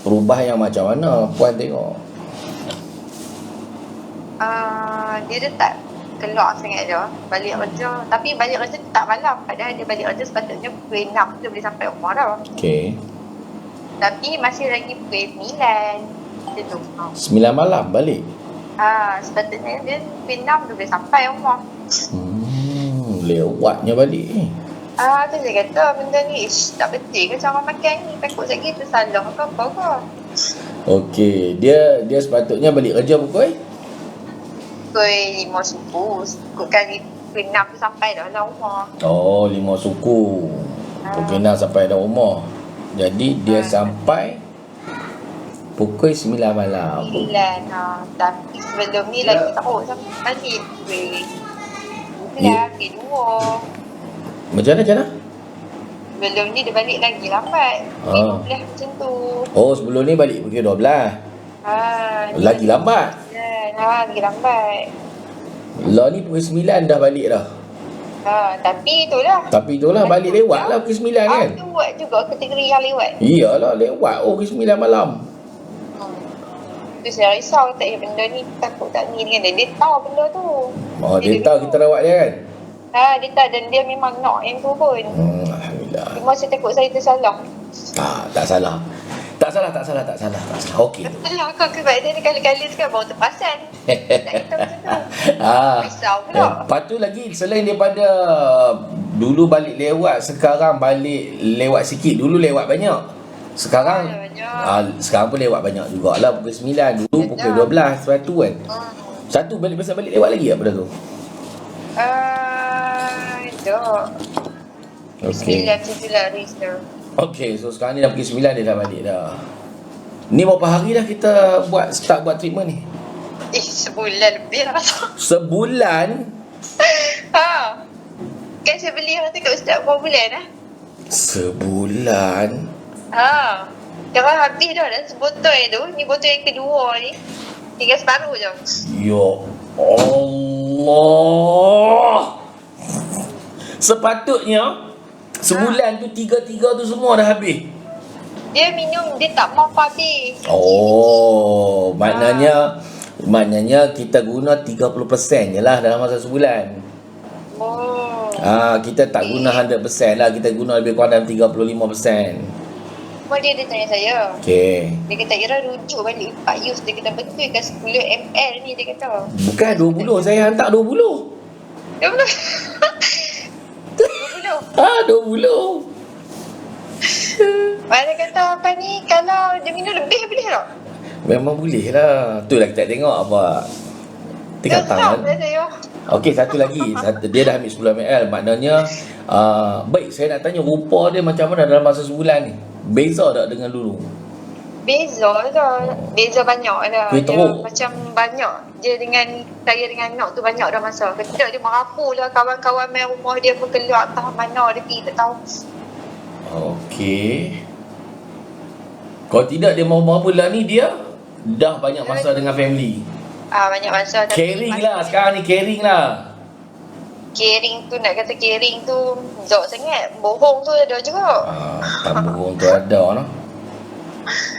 Perubahan yang macam mana Puan tengok? Dia tak keluar sangat je balik kerja. Tapi balik kerja tak malam. Padahal dia balik kerja sepatutnya pukul 6 dia boleh sampai rumah dah. Okey. Tapi masih lagi pukul 9 macam tu. 9 malam balik? Sepatutnya dia pukul 6 dia boleh sampai rumah. Lewatnya balik ni. Tu saya kata benda ni tak penting ke cara makan ni. Takut sekali tersalah ke apa ke. Okey, dia sepatutnya balik kerja pukul 5 subuh. Kali pukul 6 tu sampai dah lah rumah. 5 suku. Pukul 6 sampai dah rumah. Jadi dia sampai pukul 9 malam. 9. Tapi sebelum ni lagi tahu sampai balik pukul 2. Macam mana? Sebelum ni dia balik lagi lambat. 15 macam tu. Sebelum ni balik pukul 12. Lagi lambat. Lagi lambat. Lah ni pukul 9 dah balik dah. Tapi itulah balik lewat lah pukul 9 kan. Tu buat juga kategori yang lewat. Iyalah lewat pukul 9 malam. Tu saya risau tak benda ni. Takut tak ni dengan dia tahu benda tu. Dia tahu kita rawat dia kan. Dia tahu dan dia memang nak yang tu pun. Alhamdulillah. Cuma saya takut saya tersalah. Tak salah. Tak salah. Okey. Betul lah kau sebab dia kali-kali sekarang baru terperasan. Tak kata macam tu. Risau pula. Lepas tu lagi selain daripada dulu balik lewat, sekarang balik lewat sikit. Dulu lewat banyak. Sekarang sekarang pun lewat banyak jugalah. Pukul 9. Dulu pukul 12. Satu kan. Satu balik lewat lagi apa dah tu? Tak. Okey. 9 macam tu lah Rizal. Okey, so sekarang ni dah pukul 9 dia dah balik dah. Ni berapa hari dah kita start buat treatment ni? Sebulan lebih dah rasa. Sebulan? Kan saya beli rasa kat Ustaz berapa bulan Sebulan? Sekarang habis dah sebotol tu. Ni botol yang kedua ni. Tinggal separuh je. Ya Allah. Sepatutnya sebulan tu tiga tu semua dah habis. Dia minum, dia tak mau habis. Maknanya kita guna 30% je lah dalam masa sebulan. Kita tak guna 100% lah. Kita guna lebih kurang dalam 35%. Dia tanya saya. Okey. Dia kata Ira rujuk balik Pak Yus. Dia kata betul kan 10 ml ni dia kata. Bukan 20, saya hantar 20. 20. 20. Dia kata apa ni, kalau dia minum lebih boleh tak? Memang boleh lah. Tu lah kita tengok apa. Tengok tangan. Okey, satu lagi. Dia dah ambil 10 ml. Maknanya baik, saya nak tanya rupa dia macam mana dalam masa sebulan ni. Beza tak dengan dulu? Beza banyak dah. Dia macam banyak. Dia dengan saya dengan Nok tu banyak dah masa. Ketika dia merapu lah kawan-kawan main rumah dia pun keluar entah mana dia pergi tak tahu. Okey. Kalau tidak dia mau mula ni dia dah banyak masa dengan family. Banyak masa. Caring lah sekarang ni, caring lah. Caring tu nak kata caring tu jauh sangat. Bohong tu ada juga. Tak bohong tu ada lah.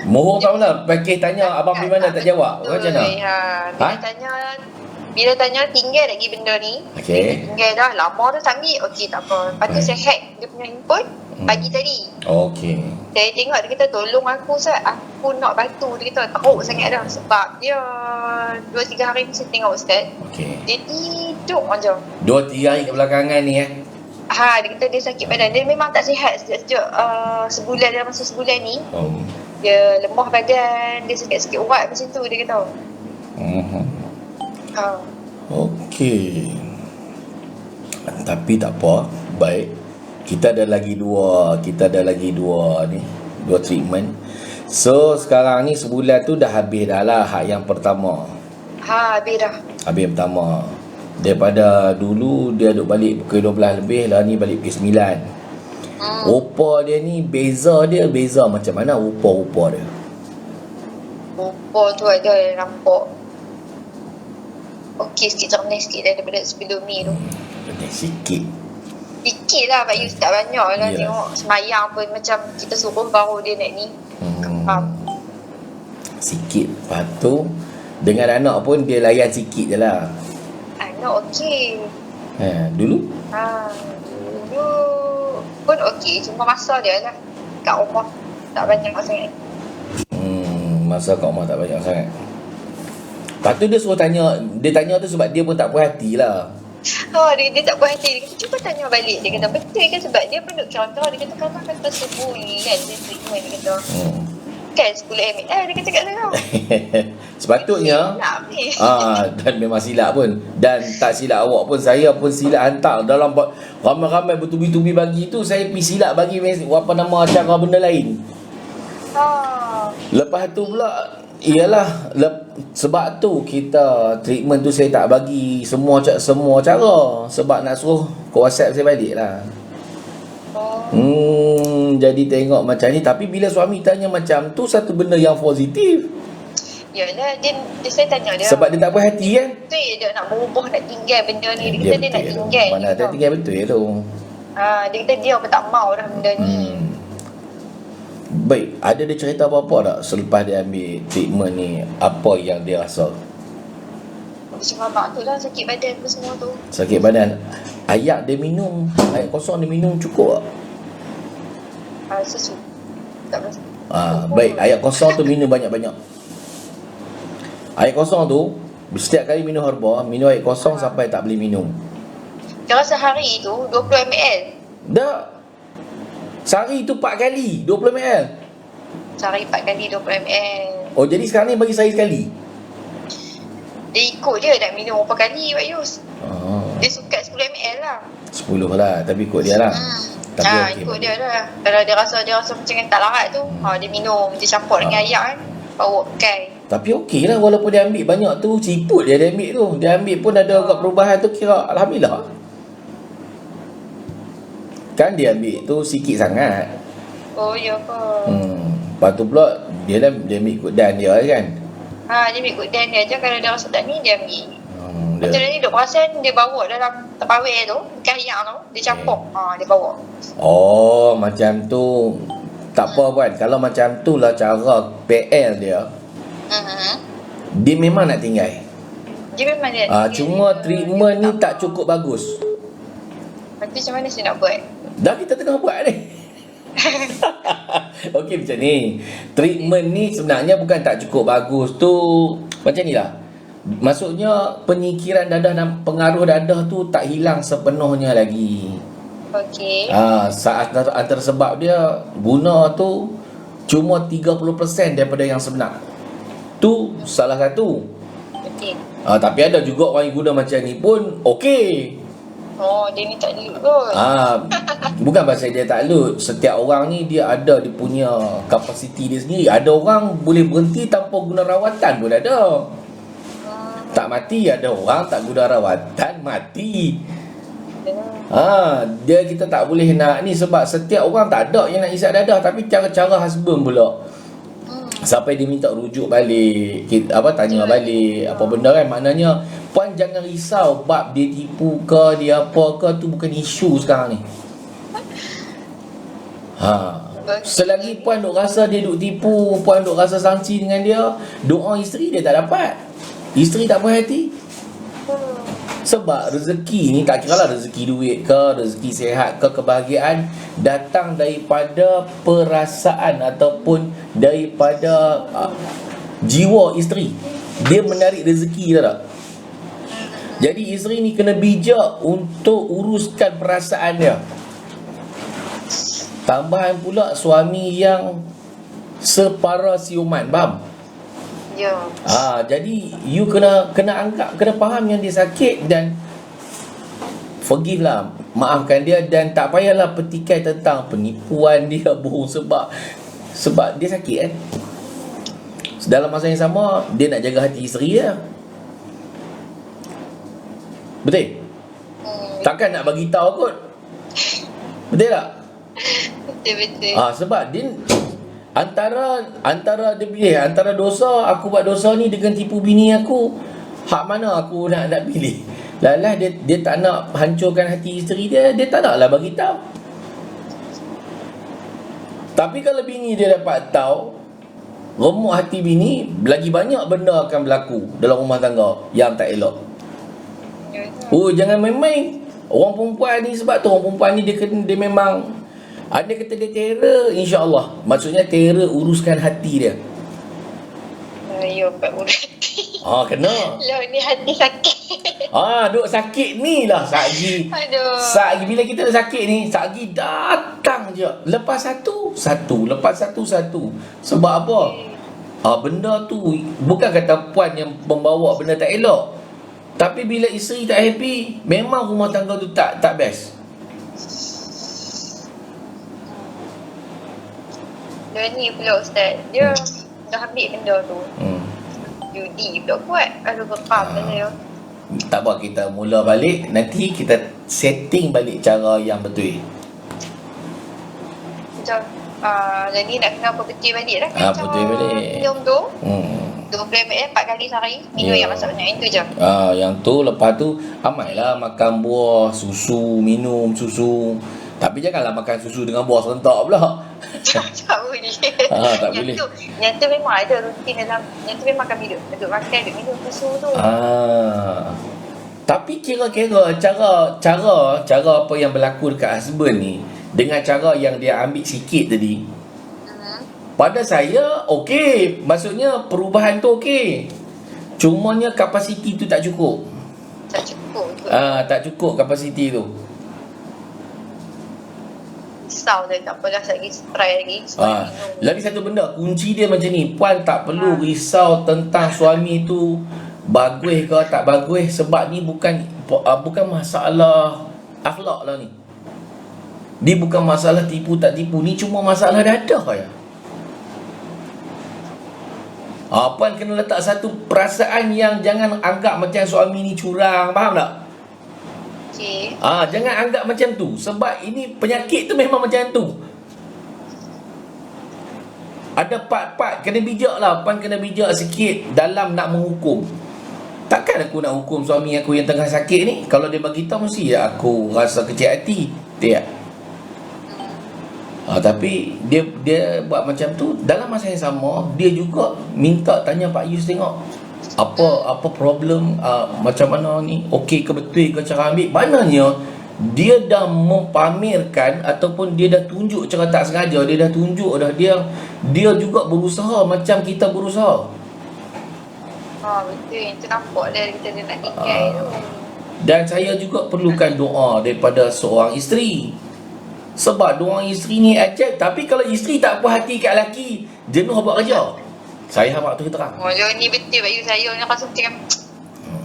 Bohong tak mana? Pakej tanya abang pergi mana tak jawab. Macam mana? Bila tanya tinggal lagi benda ni. Okey. Tinggal dah lama dah tak ambil. Okey tak apa. Lepas tu saya hack dia punya handphone pagi tadi. Okey. Saya tengok dia kata tolong aku Ustaz. Aku nak bantu. Dia kata teruk sangat dah. Sebab dia 2-3 hari ni saya tengok Ustaz. Okey. Dia tidur je. 2-3 hari kebelakangan ni dia kata dia sakit badan. Dia memang tak sihat sejak sebulan, dalam masa sebulan ni. Dia lemah badan. Dia sikit-sikit urat macam tu dia kata. Okey. Tapi tak apa. Baik. Kita ada lagi dua treatment. So sekarang ni sebulan tu dah habis dah lah hak yang pertama. Habis dah. Habis yang pertama. Daripada dulu dia duduk balik pukul 12 lebih, lah ni balik pukul 9. Rupa dia ni beza macam mana rupa dia? Rupa tu ada nampak okey sikit, cernas sikit daripada sebelum ni tu. Cernas sikit lah Pak Yus, tak banyak lah. Tengok semayang pun macam kita suruh baru dia naik ni. sikit. Lepas tu dengan anak pun dia layan sikit je lah. Anak okey. Dulu? Dulu pun okey, cuma masa dia lah kat rumah tak banyak sangat. Masa kat rumah tak banyak sangat. Lepas tu dia suruh tanya, dia tanya tu sebab dia pun tak puas hati lah. Dia tak puas hati. Dia kata, cuba tanya balik. Dia kata, betul kan sebab dia pun duk contoh. Dia kata, kadang kata sembunyi kan. Dia treatment, dia kata. Kan 10 ML dia kata kat saya. Sepatutnya dan memang silap pun. Dan tak silap awak pun, saya pun silap hantar. Dalam ramai-ramai bertubi-tubi bagi tu, saya pergi silap bagi apa nama acara benda lain. Lepas tu pula, ialah sebab tu kita treatment tu saya tak bagi semua cara. Sebab nak suruh ke WhatsApp saya balik lah. Jadi tengok macam ni. Tapi bila suami tanya macam tu, satu benda yang positif. Yalah, saya tanya dia. Sebab dia tak puas hati kan. Betul dia nak berubah, nak tinggal benda ni. Dia kata dia nak tinggal. Mana tak tinggal betul tu. Dia kata dia pun tak mau dah benda ni. Baik, ada dia cerita apa-apa tak selepas dia ambil treatment ni? Apa yang dia rasa? Cuma mak tu lah sakit badan tu semua tu. Sakit badan. Air kosong dia minum cukup tak? Sesu. Tak rasa. Baik, air kosong tu minum banyak-banyak. Air kosong tu setiap kali minum herba, minum air kosong sampai tak boleh minum. Kira sehari tu 20 ml. Tak. Sehari tu 4 kali 20 ml. Sehari 4 kali 20 ml. Oh, jadi sekarang ni bagi sehari sekali. Dia ikut dia nak minum berapa kali Pak Yus. Dia suka 10 ml lah. 10 lah, tapi ikut dia lah. Tapi ikut dia lah. Kalau dia rasa macam tak larat tu, dia minum, dia campur dengan air kan, bawa pakai. Tapi okey lah, walaupun dia ambil banyak tu, ciput dia ambil tu. Dia ambil pun ada agak perubahan tu, kira alhamdulillah. Kan dia ambil tu sikit sangat. Oh ya ke? Lepas tu pula dia ambil ikut dan dia kan. Dia ambil ikut dan dia je. Kalau dia rasa tak ni, dia ambil. Macam ni 20% dia bawa dalam tepawai tu, bukan air tu, dia campur. Dia bawa. Oh, macam tu. Tak apa kan, kalau macam tu lah cara PL dia. Dia memang nak tinggal. Dia memang dia. Cuma treatment ni tak cukup bagus. Nanti macam mana saya nak buat? Dah kita tengah buat ni. Okey, macam ni. Treatment ni sebenarnya bukan tak cukup bagus tu. Macam ni lah. Maksudnya penyikiran dadah dan pengaruh dadah tu tak hilang sepenuhnya lagi. Okey. Saat antara sebab dia guna tu cuma 30% daripada yang sebenar. Tu salah satu. Okey. Tapi ada juga orang yang guna macam ni pun okey. Dia ni tak lut kot. Bukan pasal dia tak lut. Setiap orang ni dia ada dia punya kapasiti dia sendiri. Ada orang boleh berhenti tanpa guna rawatan pun ada. Tak mati. Ada orang tak guna rawatan mati. Dia kita tak boleh nak ni sebab setiap orang tak ada yang nak isap dadah, tapi cara-cara husband pula. Sampai dia minta rujuk balik, tanya balik apa benda kan. Maknanya puan jangan risau bab dia tipu ke dia apa ke, tu bukan isu sekarang ni. Selagi puan duk rasa dia duk tipu, puan duk rasa sangsi dengan dia, doa isteri dia tak dapat. Isteri tak puas hati. Sebab rezeki ni tak kira lah rezeki duit ke, rezeki sihat ke, kebahagiaan datang daripada perasaan ataupun daripada jiwa isteri. Dia menarik rezeki tak? Jadi isteri ni kena bijak untuk uruskan perasaan dia. Tambahan pula suami yang separa siuman, faham? Ya. Jadi you kena anggap, kena faham yang dia sakit dan forgive lah, maafkan dia. Dan tak payahlah petikai tentang penipuan dia, bohong sebab dia sakit kan. Dalam masa yang sama dia nak jaga hati isteri dia. Betul? Takkan nak bagi tahu kot. Betul tak? Betul. Sebab dia antara dia pilih antara dosa, aku buat dosa ni dengan tipu bini aku, hak mana aku nak pilih. Lalah dia tak nak hancurkan hati isteri dia, dia tak naklah bagi tahu. Tapi kalau bini dia dapat tahu, remuk hati bini, lagi banyak benda akan berlaku dalam rumah tangga yang tak elok. Oh, jangan main-main. Orang perempuan ni, sebab tu orang perempuan ni dia memang ada kata dia terror, insya-Allah. Maksudnya terror uruskan hati dia. Ya, Pak Murati. Kena. Lah ni hati sakit. Duk sakit ni lah Sagi. Aduh. Sagi bila kita dah sakit ni, Sagi datang je. Lepas satu, lepas satu. Sebab apa? Benda tu bukan kata puan yang membawa benda tak elok. Tapi bila isteri tak happy, memang rumah tangga tu tak best. Dia ni pula Ustaz. Dia dah ambil benda tu. Judi pula buat. Aduh, bekam dia. Tak apa, kita mula balik. Nanti kita setting balik cara yang betul. Macam jadi nak kena betul balik lah kan. Betul balik. Minum tu 20 ml 4 kali sehari. Minum yang masak banyak. Itu je. Yang tu lepas tu amailah makan buah, susu, minum susu. Tapi janganlah makan susu dengan buah serentak pula. Tak boleh. Tak boleh. Yang tu memang ada rutin dalam. Yang tu memang kami duduk makan, duduk minum susu tu. Tapi kira-kira cara apa yang berlaku dekat husband ni dengan cara yang dia ambil sikit tadi, pada saya okey. Maksudnya perubahan tu okey. Cumanya kapasiti tu tak cukup. Tak cukup tu. Tak cukup kapasiti tu. Risau dia, tak apalah, lagi try lagi. Lagi satu benda, kunci dia macam ni. Puan tak perlu risau tentang suami tu bagus ke tak bagus, sebab ni bukan masalah akhlak lah ni. Dia bukan masalah tipu tak tipu, ni cuma masalah dadah ya. Puan kena letak satu perasaan yang jangan anggap macam suami ni curang, faham tak? Okay. Jangan anggap macam tu, sebab ini penyakit tu memang macam tu. Ada part-part kena bijak lah. Puan kena bijak sikit dalam nak menghukum. Takkan aku nak hukum suami aku yang tengah sakit ni. Kalau dia bagi tahu mesti aku rasa kecil hati. Tak? Tapi dia buat macam tu. Dalam masa yang sama, dia juga minta tanya Pak Yus tengok apa problem, macam mana ni, okey ke betul ke cara ambil. Maknanya dia dah mempamerkan ataupun dia dah tunjuk cara tak sengaja, dia dah tunjuk dah dia juga berusaha macam kita berusaha. Betul, itu nampak dia nak tinggal tu. Dan saya juga perlukan doa daripada seorang isteri. Sebab doa isteri ni ajaib. Tapi kalau isteri tak puas hati kat lelaki, jenuh buat kerja. Saya harap tu terang. Ni betul Pak Yu. Saya ni rasa macam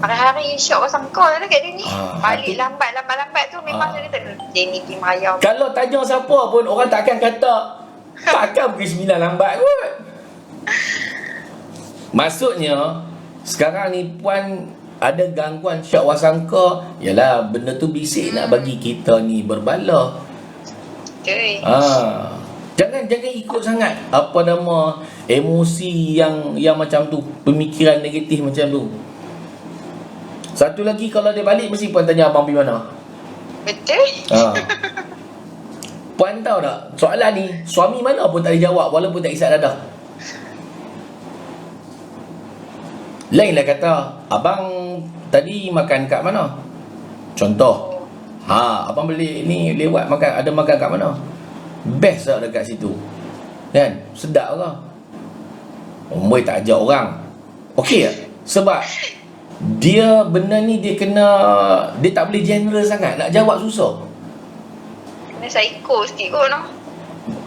hari-hari syok pasang call lah kat dia ni. Balik lambat tu memang saya kata dia ni tim ayam. Kalau tanya siapa pun orang takkan kata takkan pukul 9 lambat kot. Maksudnya sekarang ni puan ada gangguan syak wasangka, yalah benda tu bisik nak bagi kita ni berbala. Okay. Jangan ikut sangat emosi yang macam tu, pemikiran negatif macam tu. Satu lagi, kalau dia balik mesti puan tanya abang pergi mana. Betul. Puan tahu tak, soalan ni suami mana pun tak dijawab walaupun tak isap dadah. Lainlah kata, abang tadi makan kat mana? Contoh, abang beli ni lewat makan, ada makan kat mana? Best lah dekat situ. Kan? Sedap ke? Boy tak ajak orang. Okey tak? Sebab dia benda ni dia tak boleh general sangat. Nak jawab susah. Kena psycho sikit kot no.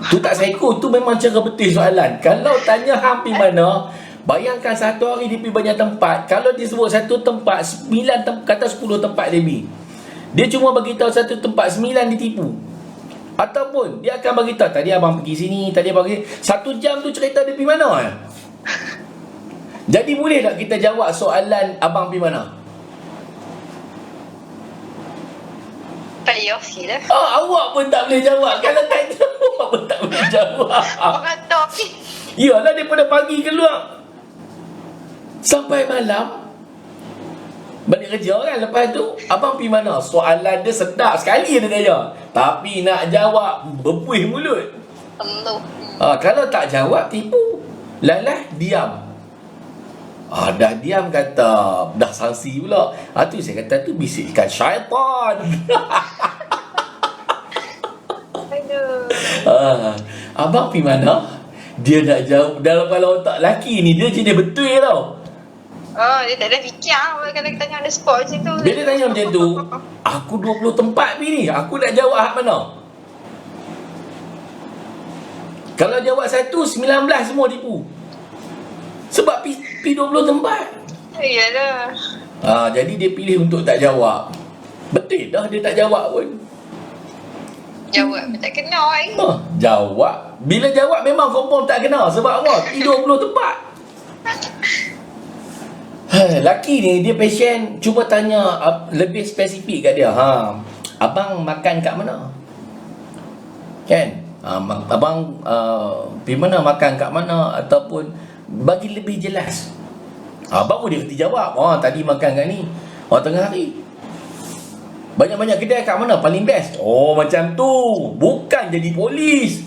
Tu tak psycho, tu memang cara betul soalan. Kalau tanya hampir mana, bayangkan satu hari dia pergi banyak tempat. Kalau dia sebut satu tempat, 9 kata 10 tempat dia pergi. Dia cuma bagi tahu satu tempat, 9 ditipu. Ataupun dia akan bagi tahu tadi abang pergi sini, tadi abang pergi. 1 jam tu cerita dia pergi mana ya? Jadi boleh tak kita jawab soalan abang pergi mana? Tak payah sikit lah. Awak pun tak boleh jawab. Kalau tanya awak pun tak boleh jawab. Orang topik. Yalah, daripada pagi keluar sampai malam balik kerja kan. Lepas tu abang pergi mana? Soalan dia sedap sekali dia tanya, tapi nak jawab berpuih mulut. Allah. Kalau tak jawab tipu. Lalah diam. Dah diam kata, dah sanksi pula. Tu saya kata tu bisikan syaitan. Aduh. Abang pergi mana? Dia nak jawab dalam kepala otak lelaki ni, dia jenis betul tau. Dia tak ada fikir kalau kita tanya on the spot macam tu. Bila tanya macam tu, aku 20 tempat pergi ni, aku nak jawab hak mana? Kalau jawab 1, 19 semua tipu. Sebab pergi 20 tempat. Iyalah. Jadi dia pilih untuk tak jawab. Betul dah dia tak jawab pun. Jawab pun tak kena Jawab. Bila jawab memang confirm tak kena. Sebab apa? Pergi 20 tempat. Laki ni dia passion, cuba tanya lebih spesifik kat dia. Abang makan kat mana? Kan? Abang pergi mana, makan kat mana, ataupun bagi lebih jelas. Baru dia kata jawab. Tadi makan kat ni. Tengah hari. Banyak-banyak kedai kat mana paling best? Macam tu. Bukan jadi polis.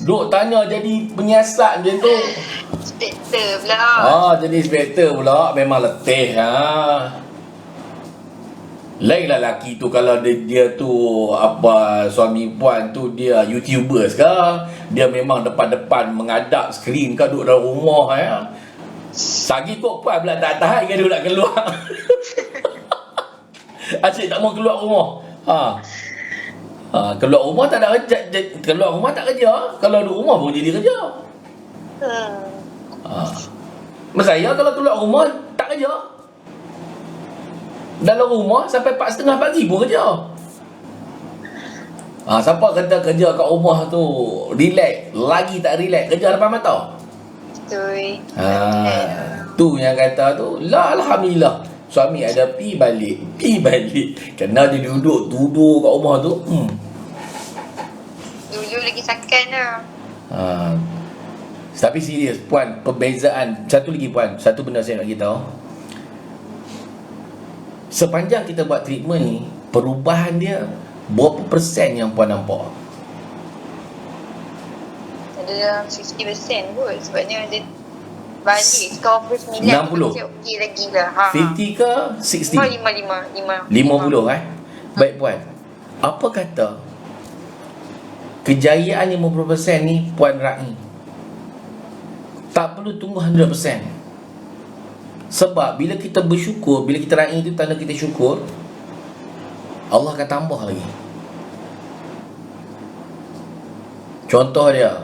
Duk tanya jadi penyiasat macam tu. Inspektor pula. Jadi inspektor pula. Memang letih. Lainlah lelaki tu kalau dia tu suami puan tu dia YouTubers ke, dia memang depan-depan menghadap skrin ke, duduk dalam rumah Sagi kok puan pula tak tahan kan dia nak keluar. Asyik tak mau keluar rumah. Keluar rumah tak ada kerja, keluar rumah tak kerja. Kalau duduk rumah pun jadi kerja. Saya kalau keluar rumah tak kerja. Dalam rumah sampai 4:30 pagi pun kerja. Siapa kata kerja kat rumah tu relax, lagi tak relax, kerja depan mata. Betul. Tu yang kata tu, alhamdulillah. Suami ada pi balik. Kena dia duduk kat rumah tu. Dulu lagi sakan lah. Tapi serius puan, perbezaan satu lagi puan, satu benda saya nak beritahu. Sepanjang kita buat treatment ni, perubahan dia berapa persen yang puan nampak? Ada 50% kot. Sebabnya dia balik sekarang 60. Okey lagi lah. 50 ke 60? 50 Baik puan, apa kata kejayaan 50% ni puan raih? Tak perlu tunggu 100%. Sebab bila kita bersyukur, bila kita raih itu tanda kita syukur, Allah akan tambah lagi. Contoh dia,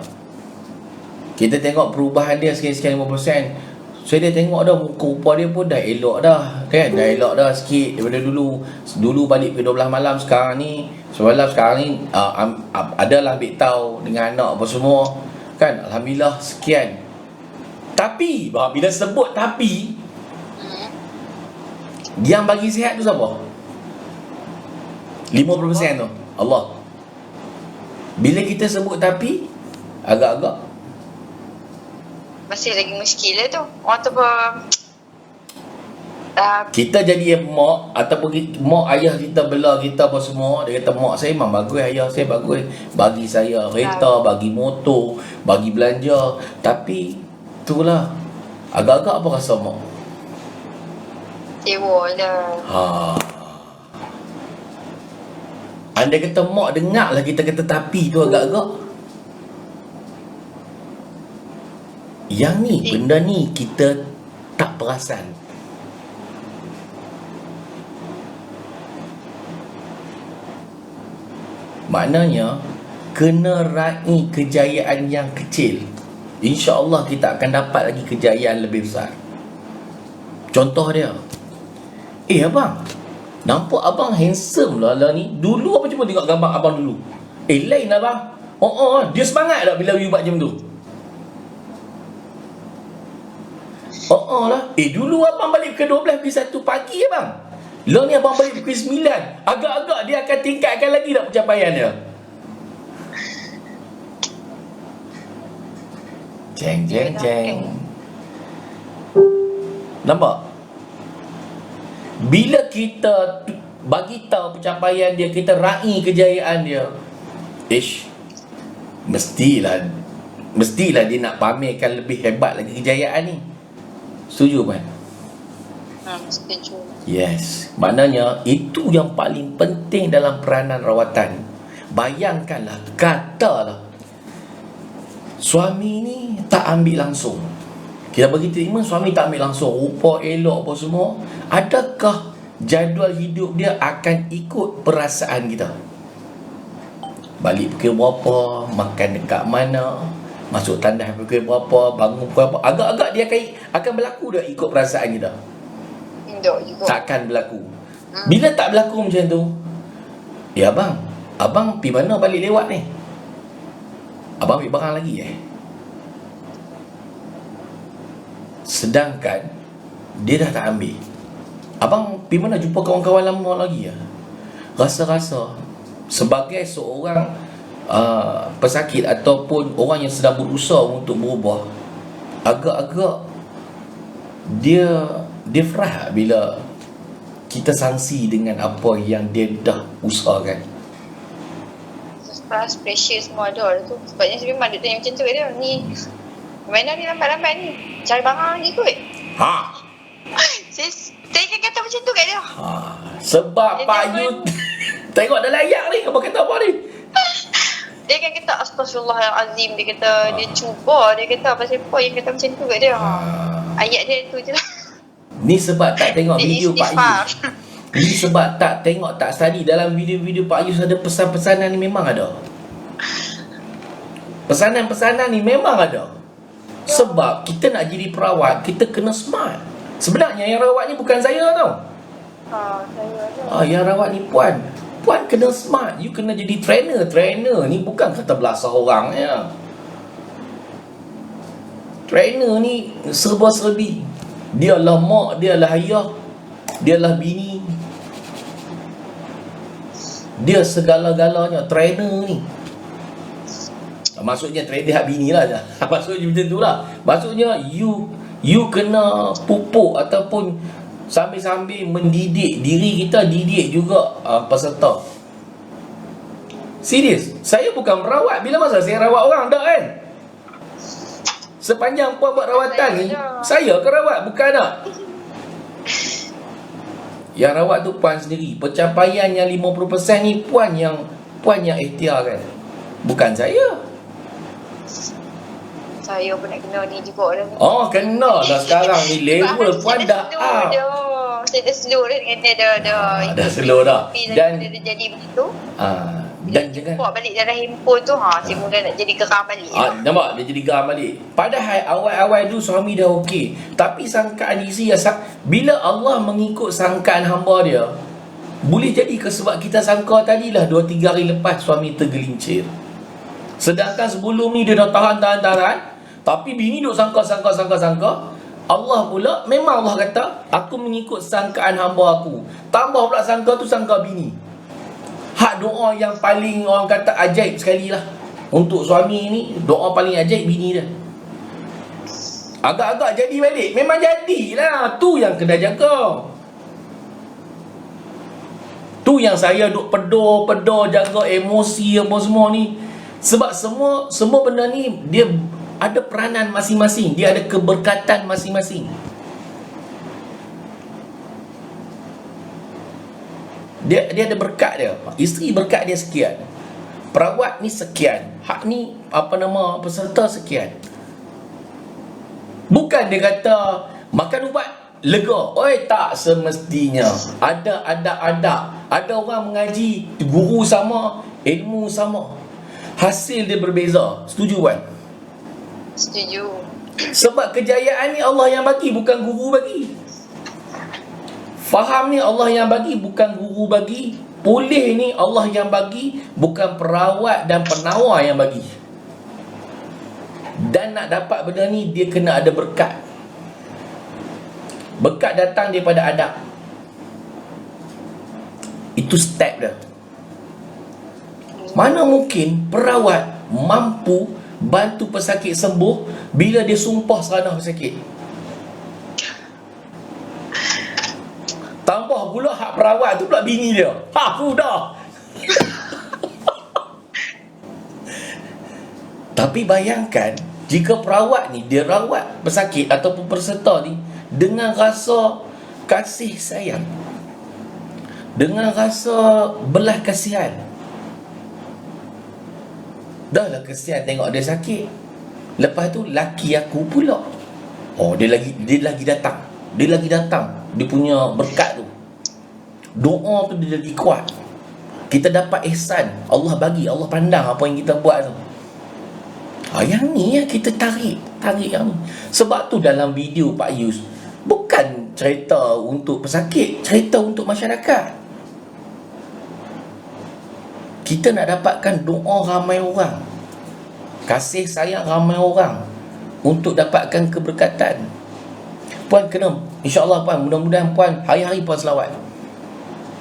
kita tengok perubahan dia sekian-sekian 50%. So dia tengok dah muka rupa dia pun dah elok dah, kan? Dah elok dah sikit daripada dulu. Dulu balik ke 12 malam, sekarang ni 11 sekarang ni adalah ambil tahu dengan anak apa semua, kan? Alhamdulillah sekian. Tapi bila sebut tapi, yang bagi sihat tu siapa? 50% tu Allah. Bila kita sebut tapi, agak-agak masih lagi muskil lah tu. Orang tu kita jadi mak, ataupun mak ayah kita bela kita apa semua, dia kata mak saya memang bagus, ayah saya bagus, bagi saya kereta, bagi motor, bagi belanja. Tapi itulah, agak-agak apa rasa mak? Dewa lah. Andai kata mak dengar lah kita kata tapi tu agak-agak, yang ni, benda ni kita tak perasan. Maknanya kena raih kejayaan yang kecil, InsyaAllah kita akan dapat lagi kejayaan lebih besar. Contoh dia, abang, nampak abang handsome lah ni. Dulu apa cuma tengok gambar abang dulu. Lain lah bang. Dia semangat tak bila you buat macam tu? Lah. Dulu abang balik pukul 12 pergi 1 pagi abang. Lah ni abang balik pukul 9. Agak-agak dia akan tingkatkan lagi tak pencapaian dia? Jeng. Nampak? Bila kita bagi tahu pencapaian dia, kita raih kejayaan dia, mestilah mestilah dia nak pamerkan lebih hebat lagi kejayaan ni. Setuju kan? Setuju. Yes. Maknanya itu yang paling penting dalam peranan rawatan. Bayangkanlah, katalah suami ni tak ambil langsung. Kita bagi terima suami tak ambil langsung, rupa elok apa semua, adakah jadual hidup dia akan ikut perasaan kita? Balik pukul berapa, makan dekat mana, masuk tandas pukul berapa, bangun pukul berapa, agak-agak dia akan berlaku dah ikut perasaan kita? Tak juga. Takkan berlaku. Bila tak berlaku macam tu, ya abang pergi mana balik lewat ni? Abang ambil barang lagi sedangkan dia dah tak ambil. Abang pergi mana jumpa kawan-kawan lama lagi Rasa-rasa sebagai seorang pesakit ataupun orang yang sedang berusaha untuk berubah, agak-agak dia frah bila kita sangsi dengan apa yang dia dah usahakan. Stress, pressure semua ada tu. Sebabnya saya memang dia tanya macam tu dia. Ni mana ni lambat-lambat ni? Cari barang lagi kot. Saya akan kata macam tu kat dia. Sebab dia Pak Yu tengok dah layak ni. Apa kata apa ni? Dia akan kata Astaghfirullahalazim. Dia kata dia cuba. Dia kata pasal apa yang kata macam tu kat dia. Ayat dia tu je lah. Ni sebab tak tengok video Pak Yu. Ni sebab tak tengok, tak study. Dalam video-video Pak Yus ada pesan-pesanan ni memang ada. Pesanan-pesanan ni memang ada. Sebab kita nak jadi perawat, kita kena smart. Sebenarnya yang rawat ni bukan saya tau. Saya ada. Yang rawat ni puan. Puan kena smart. You kena jadi trainer. Trainer ni bukan kata belasah orang ya. Trainer ni serba-serbi. Dia lah mak, dia lah ayah, dia lah bini, dia segala-galanya. Trainer ni, maksudnya trainer hak bini lah. Maksudnya macam tu lah. Maksudnya you kena pupuk ataupun sambil-sambil mendidik diri kita, didik juga peserta. Serius, saya bukan merawat. Bila masa saya rawat orang dah kan? Sepanjang puan buat rawatan ni, saya ke rawat, bukan tak? Yang rawat tu puan sendiri. Pencapaian yang 50% ni puan yang ikhtiar kan, bukan saya. Saya pun nak kena ni juga dah. Kena lah sekarang ni. Level puan dah up. Saya dah slow dah dengan dia dah slow dah. Dan dia dah jadi begitu. Dan jangan buat balik dalam handphone tu saya mula nak jadi geram balik. Nampak dia jadi geram balik. Padahal awal-awal tu suami dah okey, tapi sangkaan isi bila Allah mengikut sangkaan hamba dia, boleh jadi ke sebab kita sangka tadilah 2-3 hari lepas suami tergelincir, sedangkan sebelum ni dia dah tahan, tapi bini duk sangka. Allah pula, memang Allah kata aku mengikut sangkaan hamba aku, tambah pula sangka tu sangka bini. Hak doa yang paling orang kata ajaib sekali lah untuk suami ni, doa paling ajaib bini dia. Agak-agak jadi balik. Memang jadilah. Tu yang kena jaga. Tu yang saya duk pedor jaga emosi apa semua ni. Sebab semua benda ni dia ada peranan masing-masing. Dia ada keberkatan masing-masing. Dia ada berkat dia. Isteri berkat dia sekian, perawat ni sekian, hak ni peserta sekian. Bukan dia kata makan ubat lega. Tak semestinya. Ada orang mengaji, guru sama, ilmu sama, hasil dia berbeza. Setuju kan? Setuju. Sebab kejayaan ni Allah yang bagi, bukan guru bagi. Faham ni Allah yang bagi, bukan guru bagi. Pulih ni Allah yang bagi, bukan perawat dan penawar yang bagi. Dan nak dapat benda ni, dia kena ada berkat. Berkat datang daripada adab. Itu step dia. Mana mungkin perawat mampu bantu pesakit sembuh bila dia sumpah seranah pesakit? Tambah pula hak perawat tu pula bini dia. Sudah. Tapi bayangkan, jika perawat ni, dia rawat pesakit ataupun peserta ni dengan rasa kasih sayang, dengan rasa belas kasihan. Dah lah kesian tengok dia sakit. Lepas tu laki aku pula, oh dia lagi datang. Dia punya berkat tu, doa tu dia lagi kuat. Kita dapat ihsan, Allah bagi, Allah pandang apa yang kita buat tu. Yang ni ya kita tarik yang ni. Sebab tu dalam video Pak Yus, bukan cerita untuk pesakit, cerita untuk masyarakat. Kita nak dapatkan doa ramai orang, kasih sayang ramai orang, untuk dapatkan keberkatan. Puan kena, insya-Allah Puan, mudah-mudahan Puan hari-hari Puan selawat.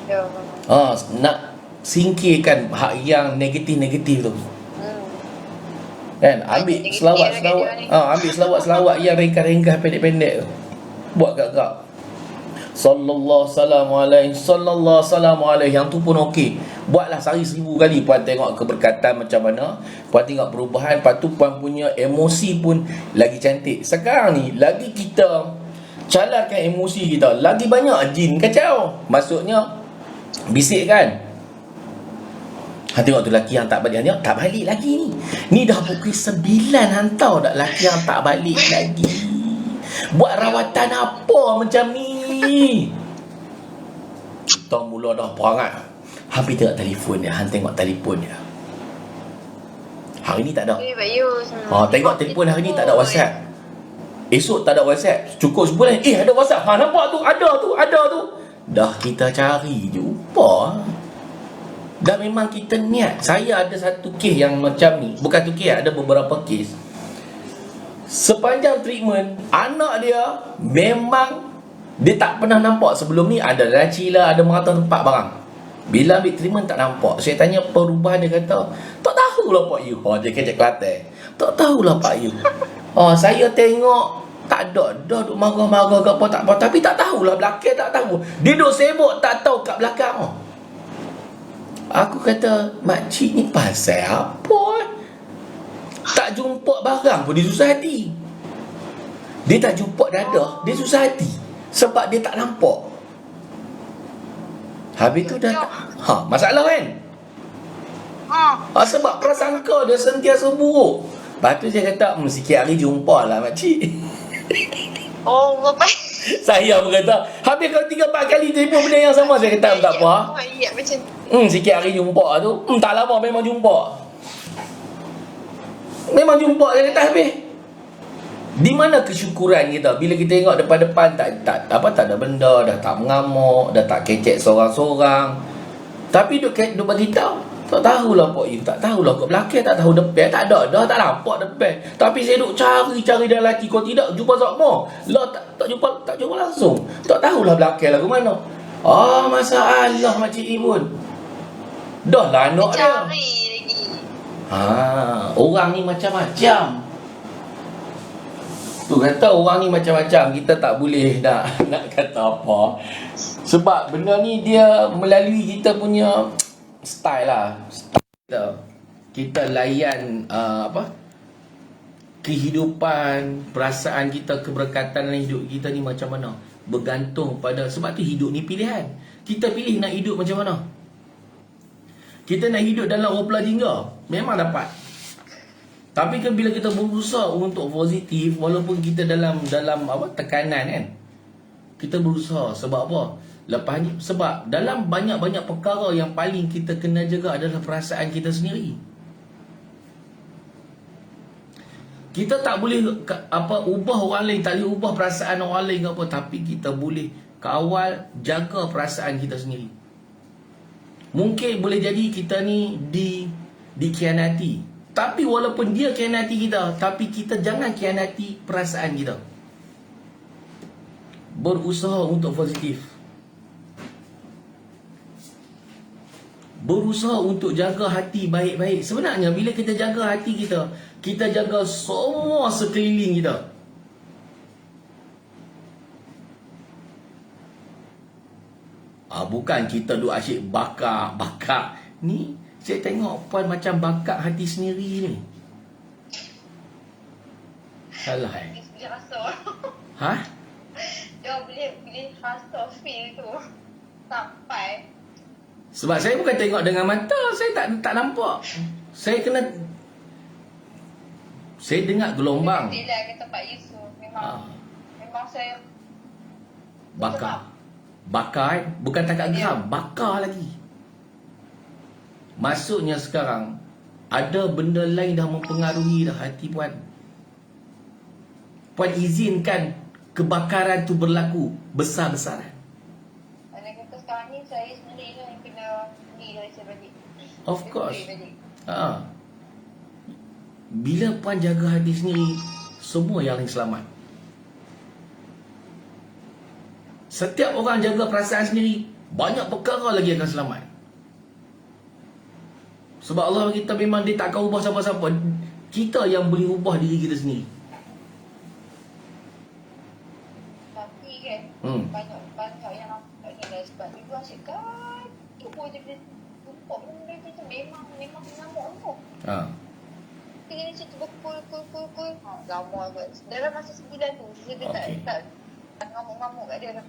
Ya. Nak singkirkan hak yang negatif-negatif tu. Kan, ambil selawat yang ringkas-ringkas pendek-pendek tu. Buat gak-gak. Sallallahu alaihi, yang tu pun okey. Buatlah sehari 1000 kali. Puan tengok keberkatan macam mana, Puan tengok perubahan. Lepas tu Puan punya emosi pun lagi cantik. Sekarang ni lagi kita calarkan emosi kita, lagi banyak jin kacau. Maksudnya bisik kan. Tengok tu lelaki yang tak balik. Tengok tak balik lagi ni. Ni dah pukul 9 hantar dah lelaki yang tak balik lagi. Buat rawatan apa macam ni? Kita mula dah perangat. Hampir tengok telefon dia. Tengok telefon dia. Hari ni tak ada. Tengok telefon hari ni tak ada WhatsApp. Esok tak ada WhatsApp. Cukup sebulan. Ada WhatsApp. Nampak tu. Ada tu. Dah kita cari jumpa. Dan memang kita niat. Saya ada satu kes yang macam ni. Bukan tu kes, ada beberapa kes. Sepanjang treatment, anak dia memang dia tak pernah nampak sebelum ni. Ada laci lah, ada merata tempat barang. Bila ambil treatment tak nampak. Saya tanya perubahan, dia kata, tak tahulah Pak Yu. Dia kecek Kelantan. Tak tahulah Pak Yu. Saya tengok tak ada. Dah duk marah-marah ke apa tak apa. Tapi tak tahulah belakang, tak tahu. Dia duk sibuk tak tahu kat belakang. Aku kata, makcik ni pasal apa? Tak jumpa barang pun dia susah hati. Dia tak jumpa dadah, dia susah hati. Sebab dia tak nampak. Habis tu dah masalah kan? Sebab prasangka dia sentiasa buruk. Lepas tu saya kata, sikit hari jumpa lah makcik. Bapak. Saya pun kata, habis kalau 3-4 kali telefon benda yang sama, saya kata tak apa. Sikit hari jumpa tu. Tak lama memang jumpa. Saya kata habis. Di mana kesyukuran kita bila kita tengok depan-depan tak ada benda, dah tak mengamuk, dah tak kecek seorang-seorang. Tapi duk bagi tahu. Tak tahulah Pak Yu, tak tahulah kat belakang, tak tahu depan, tak ada, dah tak nampak depan. Tapi saya duk cari dalam hati, kau tidak jumpa sama. Lah tak jumpa langsung. Tak tahulah belakang lah ke mana. Masalah makcik Ibun. Dah lah anak dia. Cari lagi. Orang ni macam-macam. Tu kata orang ni macam-macam. Kita tak boleh nak kata apa. Sebab benda ni dia melalui kita punya style lah. Kita layan kehidupan, perasaan kita, keberkatan dalam hidup kita ni macam mana. Bergantung pada, sebab tu hidup ni pilihan. Kita pilih nak hidup macam mana. Kita nak hidup dalam ropla jingga, memang dapat. Tapi kan bila kita berusaha untuk positif, walaupun kita dalam tekanan kan, kita berusaha. Sebab apa? Lepas ni, sebab dalam banyak-banyak perkara yang paling kita kena jaga adalah perasaan kita sendiri. Kita tak boleh ubah orang lain, tak boleh ubah perasaan orang lain ke apa, tapi kita boleh kawal, jaga perasaan kita sendiri. Mungkin boleh jadi kita ni dikhianati. Tapi walaupun dia khianati kita, tapi kita jangan khianati perasaan kita. Berusaha untuk positif. Berusaha untuk jaga hati baik-baik. Sebenarnya bila kita jaga hati kita, kita jaga semua sekeliling kita. Bukan kita duk asyik bakar. Ni saya tengok Puan macam bakar hati sendiri ni. Salah Dia rasa. Ha? Dia boleh rasa feel tu. Sampai. Sebab saya bukan tengok dengan mata, saya tak nampak. Saya dengar gelombang. Betul lah kata Pak Yusof. Memang saya Bakar kan? Bukan takat geram, bakar lagi. Maksudnya sekarang ada benda lain dah mempengaruhi dah hati puan. Puan izinkan kebakaran tu berlaku besar-besaran. Mana kata sekarang ni saya sendiri lah yang kena ni lah saya balik. Of course. Bila puan jaga hati sendiri, semua yang lain selamat. Setiap orang jaga perasaan sendiri, banyak perkara lagi akan selamat. Sebab Allah kita memang dia tak akan ubah siapa-siapa. Kita yang boleh ubah diri kita sendiri. Tapi kan banyak yang nampak ni lah. Sebab dia asyik kan tu pun dia tumpuk benda tu memang mengamuk tu. Dia ni cerita berkul. Lama kot. Dalam masa sebulan tu dia tak ngamuk-ngamuk kat dia.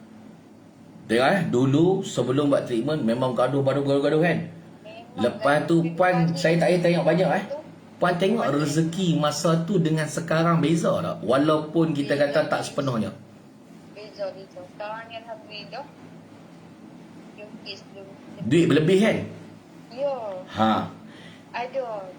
Tengok dulu sebelum buat treatment memang gaduh kan. Lepas tu puan, saya tak payah tengok banyak puan tengok rezeki masa tu dengan sekarang beza tak? Walaupun kita kata tak sepenuhnya. Beza. Sekarang ni alhamdulillah. Duit berlebih kan? Ya. Ada.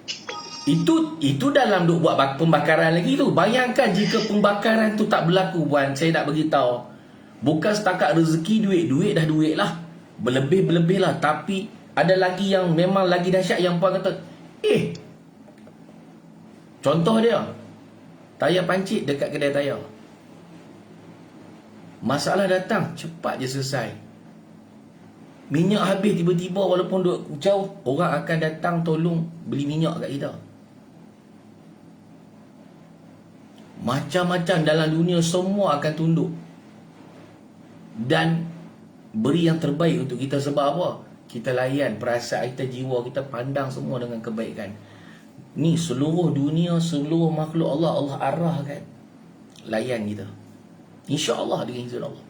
Itu dalam duk buat pembakaran lagi tu. Bayangkan jika pembakaran tu tak berlaku puan, saya nak beritahu. Bukan setakat rezeki duit dah duit lah. Berlebih lah. Tapi ada lagi yang memang lagi dahsyat yang puan kata, contoh dia, tayar pancit dekat kedai tayar. Masalah datang, cepat je selesai. Minyak habis tiba-tiba walaupun duduk jauh, orang akan datang tolong beli minyak kat kita. Macam-macam dalam dunia semua akan tunduk dan beri yang terbaik untuk kita. Sebab apa? Kita layan perasaan kita, jiwa kita, pandang semua dengan kebaikan. Ni seluruh dunia, seluruh makhluk Allah arahkan. Layan kita, InsyaAllah dengan izin Allah.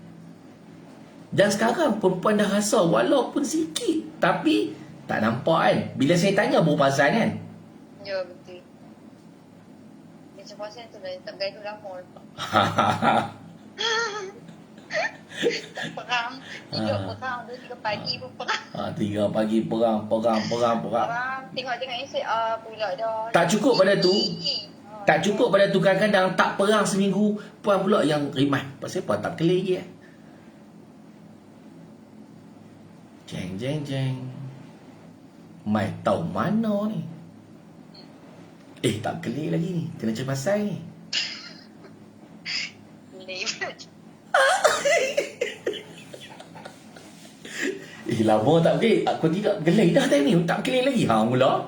Dan sekarang perempuan dah rasa walaupun sikit, tapi tak nampak kan. Bila saya tanya baru perasan kan. Ya betul. Macam pasal tu dah tak gaduh lama. Tak perang. Perang 2-3 pagi pun perang. 3 pagi perang. Tengok jangan SA pula dah. Tak cukup pada tu. Tak cukup pada tu, kadang-kadang tak perang seminggu, puan pula yang rimat. Pasal puan tak kelih lagi Jeng. Mai tahu mana ni? Tak kelih lagi ni. Kena cari pasal ni. Lama tak kelih. Aku tidak kelih dah time ni. Tak kelih lagi. Mula.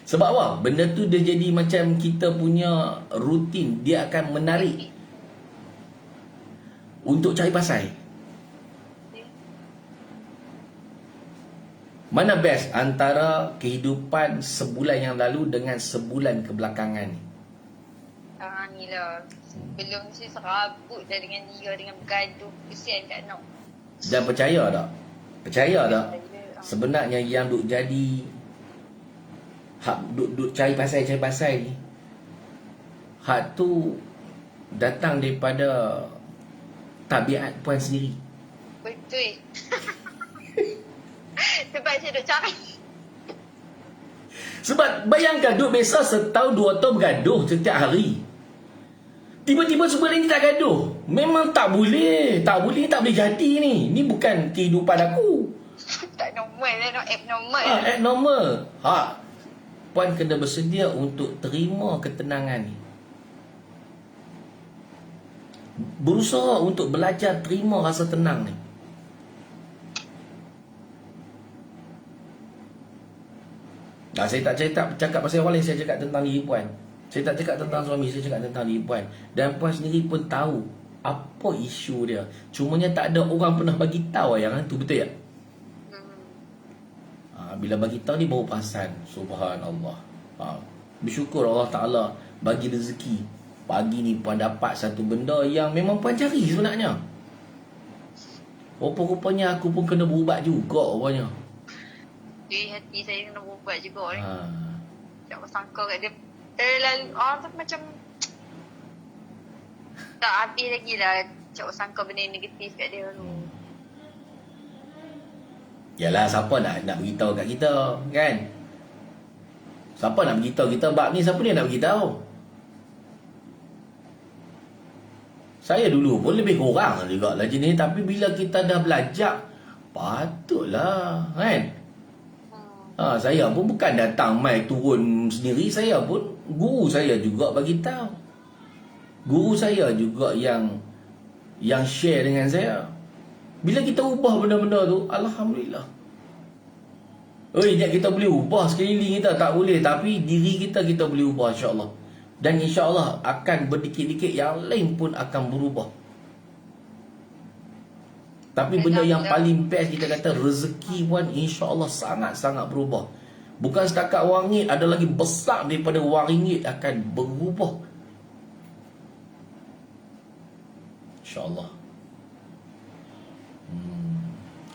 Sebab apa? Benda tu dia jadi macam kita punya rutin. Dia akan menarik untuk cari pasal. Mana best antara kehidupan sebulan yang lalu dengan sebulan kebelakangan ni? Ni lah. Belum saya serabut dah dengan dia, dengan bergaduh. Kesian kat anak. Dan percaya tak? Sebenarnya yang duk jadi, duk cari pasal ni, hak tu datang daripada tabiat puan sendiri. Betul. Sebab saya duk cari. Sebab bayangkan duk biasa setahun 2 tahun bergaduh setiap hari. Tiba-tiba sebulan ni tak gaduh. Memang tak boleh jadi ni. Ni bukan kehidupan aku. Tak normal lah, abnormal. Abnormal. Puan kena bersedia untuk terima ketenangan ni. Berusaha untuk belajar terima rasa tenang ni. Saya tak cakap pasal orang lain, saya cakap tentang diri puan. Saya tak cakap tentang suami, saya cakap tentang diri puan. Dan puan sendiri pun tahu apa isu dia. Cumanya tak ada orang pernah bagi tahu yang tu, betul tak? Bila bagi tahu ni baru perasan. Subhanallah. Bersyukur Allah Ta'ala bagi rezeki Pagi ni puan dapat satu benda yang memang puan cari sebenarnya. Rupa-rupanya aku pun kena berubat juga rupanya. Hati saya kena berubat juga ni. Ha. Tak sangka kat dia. Terlalu, tu macam tak habis lagi lah. Tak sangka benda yang negatif kat dia tu. Yalah, siapa nak beritahu kat kita, kan? Siapa nak beritahu kita bab ni? Siapa dia nak beritahu? Saya dulu pun lebih kurang juga lah jenis. Tapi bila kita dah belajar, patutlah, kan? Saya pun bukan datang mai turun sendiri. Saya pun, guru saya juga bagi tahu. Guru saya juga yang share dengan saya. Bila kita ubah benda-benda tu, alhamdulillah. Ingat kita boleh ubah sekeliling kita, tak boleh. Tapi diri kita boleh ubah, insyaAllah. Dan insyaAllah akan berdikit-dikit yang lain pun akan berubah. Tapi benda yang paling best kita kata, rezeki pun insyaAllah sangat-sangat berubah. Bukan setakat RM1, ada lagi besar daripada RM1 akan berubah. InsyaAllah.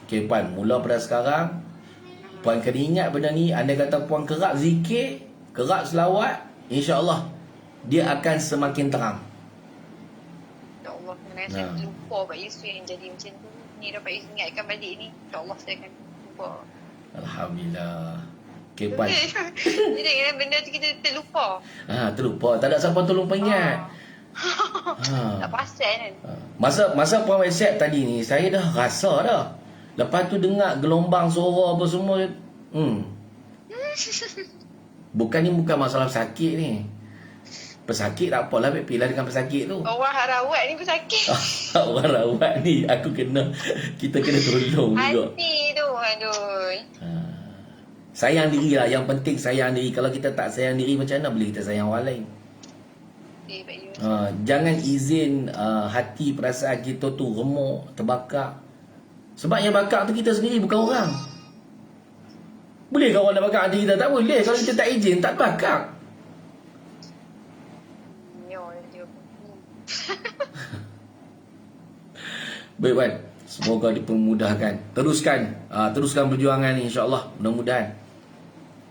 Okay puan, mula pada sekarang puan kena ingat benda ni. Anda kata puan kerap zikir, kerap selawat, insyaAllah dia akan semakin terang. Ya Allah, saya lupa Pak Yusuf yang jadi macam tu. Ni dapat Yusuf ingatkan balik ni. InsyaAllah saya akan lupa. Alhamdulillah. Okay puan. Jadi benda tu kita terlupa. Terlupa. Tak ada siapa terlupa ingat. Tak pasal kan. Masa puan WhatsApp tadi ni, saya dah rasa dah. Lepas tu dengar gelombang suara apa semua. Bukan masalah sakit ni. Pesakit tak apalah, pilih dengan pesakit tu. Orang rawat ni pesakit. Orang rawat ni kita kena tolong juga. Hati tu, aduh. Sayang diri lah. Yang penting sayang diri. Kalau kita tak sayang diri, macam mana boleh kita sayang orang lain? Jangan izin hati perasaan kita tu remuk, terbakar. Sebab yang bakar tu kita sendiri, bukan orang. Boleh ke orang nak bakar hati kita? Tak boleh. Kalau kita tak izin, tak bakar. Baik puan, semoga dipermudahkan. Teruskan perjuangan ni, insyaAllah. Mudah-mudahan.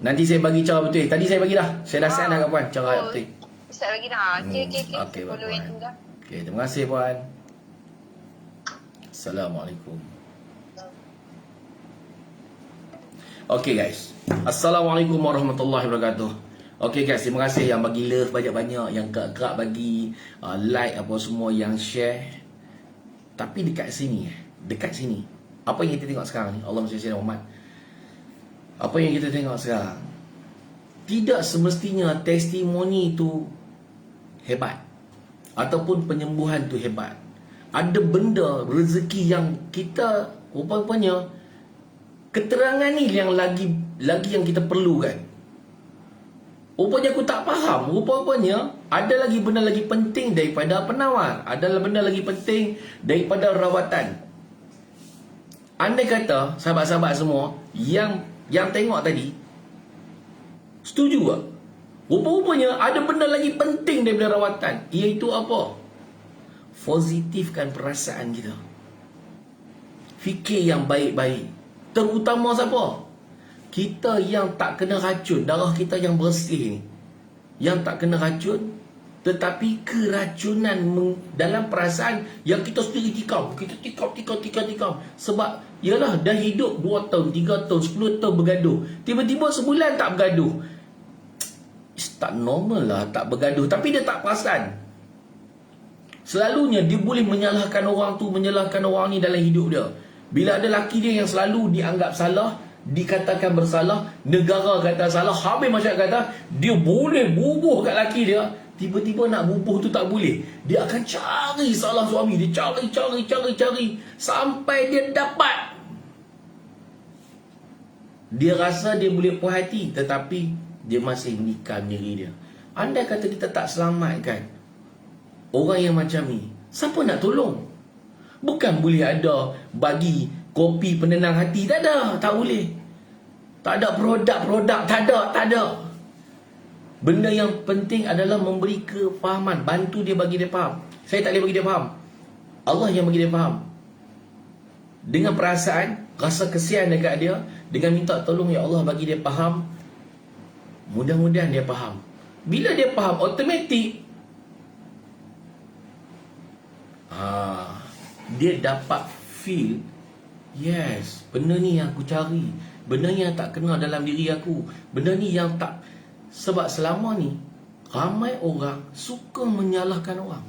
Nanti saya bagi cara betul. Tadi saya bagi dah. Saya dah send dah kat puan cara betul. Ustaz bagi dah. Okay. Follow yang tu dah. Okay, terima kasih puan. Assalamualaikum. Okay guys, Assalamualaikum warahmatullahi wabarakatuh. Okay guys, terima kasih yang bagi love banyak-banyak, yang kerap bagi like apa semua, yang share. Tapi dekat sini, apa yang kita tengok sekarang ni, Allah SWT Muhammad, apa yang kita tengok sekarang, tidak semestinya testimoni tu hebat ataupun penyembuhan tu hebat. Ada benda rezeki yang kita rupanya keterangan ni yang lagi yang kita perlukan. Rupanya aku tak faham. Rupanya ada lagi benda lagi penting daripada penawar. Ada benda lagi penting daripada rawatan. Andai kata sahabat-sahabat semua yang tengok tadi setuju tak? Rupanya ada benda lagi penting daripada rawatan. Iaitu apa? Positifkan perasaan kita. Fikir yang baik-baik. Terutama siapa? Kita yang tak kena racun, darah kita yang bersih ni, yang tak kena racun, tetapi keracunan dalam perasaan yang kita sendiri tikam. Kita tikam. Sebab yalah, dah hidup 2 tahun, 3 tahun, 10 tahun bergaduh. Tiba-tiba sebulan tak bergaduh. Tak normal lah tak bergaduh. Tapi dia tak perasan. Selalunya dia boleh menyalahkan orang tu, menyalahkan orang ni dalam hidup dia. Bila ada lelaki dia yang selalu dianggap salah, dikatakan bersalah, negara kata salah, habis masyarakat kata dia boleh bubuh kat lelaki dia. Tiba-tiba nak bubuh tu tak boleh. Dia akan cari salah suami. Dia cari sampai dia dapat. Dia rasa dia boleh puas hati, tetapi dia masih menikam diri dia. Andai kata kita tak selamatkan orang yang macam ni, siapa nak tolong? Bukan boleh ada bagi kopi penenang hati. Tak ada. Tak boleh. Tak ada produk-produk. Tak ada. Benda yang penting adalah memberi kefahaman, bantu dia, bagi dia faham. Saya tak boleh bagi dia faham, Allah yang bagi dia faham. Dengan perasaan, rasa kesian dekat dia, dengan minta tolong, ya Allah bagi dia faham. Mudah-mudahan dia faham. Bila dia faham, automatik dia dapat feel, yes, benda ni yang aku cari, benda ni yang tak kenal dalam diri aku, benda ni yang tak. Sebab selama ni ramai orang suka menyalahkan orang.